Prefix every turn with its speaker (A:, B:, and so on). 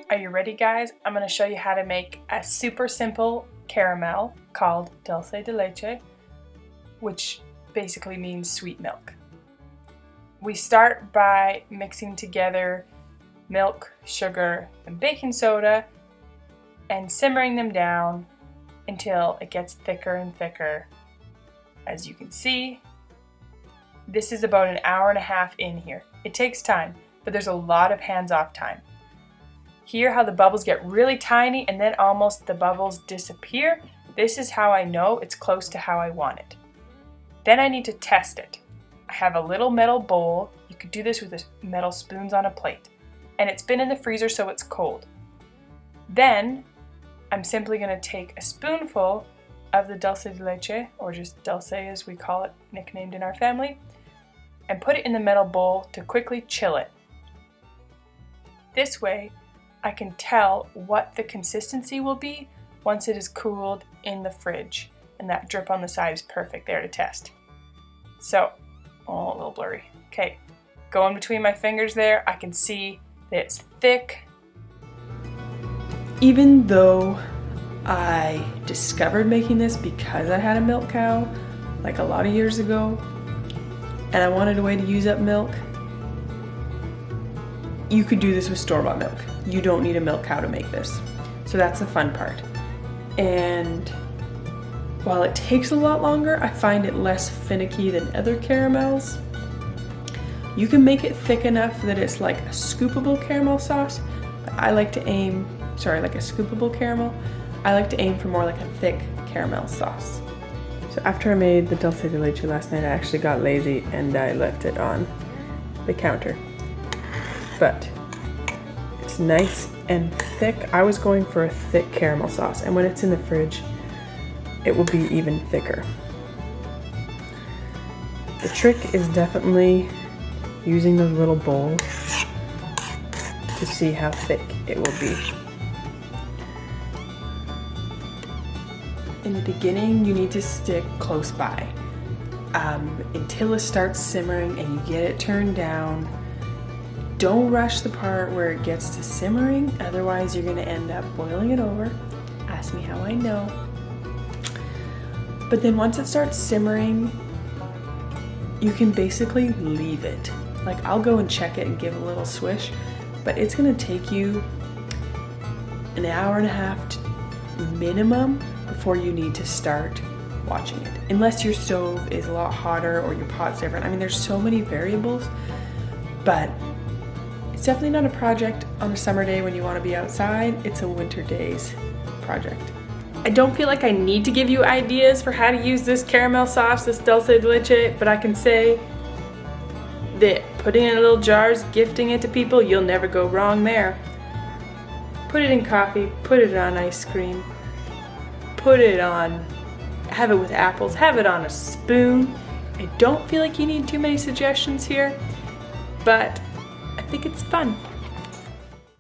A: Are you ready, guys? I'm going to show you how to make a super simple caramel called Dulce de Leche, which basically means sweet milk. We start by mixing together milk, sugar, and baking soda and simmering them down until it gets thicker and thicker. As you can see, this is about an hour and a half in here. It takes time, but there's a lot of hands-off time. Hear how the bubbles get really tiny and then almost the bubbles disappear? This is how I know it's close to how I want it. Then I need to test it. I have a little metal bowl. You could do this with metal spoons on a plate. And it's been in the freezer so it's cold. Then I'm simply going to take a spoonful of the dulce de leche, or just dulce as we call it, nicknamed in our family, and put it in the metal bowl to quickly chill it. This way, I can tell what the consistency will be once it is cooled in the fridge, and that drip on the side is perfect there to test. So, oh, a little blurry. Okay, going between my fingers there, I can see that it's thick. Even though I discovered making this because I had a milk cow, like a lot of years ago, and I wanted a way to use up milk, you could do this with store-bought milk. You don't need a milk cow to make this. So that's the fun part. And while it takes a lot longer, I find it less finicky than other caramels. You can make it thick enough that it's like a scoopable caramel sauce, but I like to aim, like a scoopable caramel. I like to aim for more like a thick caramel sauce. So after I made the dulce de leche last night, I actually got lazy and I left it on the counter. But it's nice and thick. I was going for a thick caramel sauce, and when it's in the fridge, it will be even thicker. The trick is definitely using those little bowls to see how thick it will be. In the beginning, you need to stick close by until it starts simmering and you get it turned down. Don't rush the part where it gets to simmering, otherwise you're going to end up boiling it over. Ask me how I know. But then once it starts simmering, you can basically leave it. Like, I'll go and check it and give it a little swish, but it's going to take you an hour and a half minimum before you need to start watching it. Unless your stove is a lot hotter or your pot's different. I mean, there's so many variables, but it's definitely not a project on a summer day when you want to be outside. It's a winter days project. I don't feel like I need to give you ideas for how to use this caramel sauce, this dulce de leche, but I can say that putting it in little jars, gifting it to people, you'll never go wrong there. Put it in coffee, put it on ice cream, put it on, have it with apples, have it on a spoon. I don't feel like you need too many suggestions here, but I think it's fun.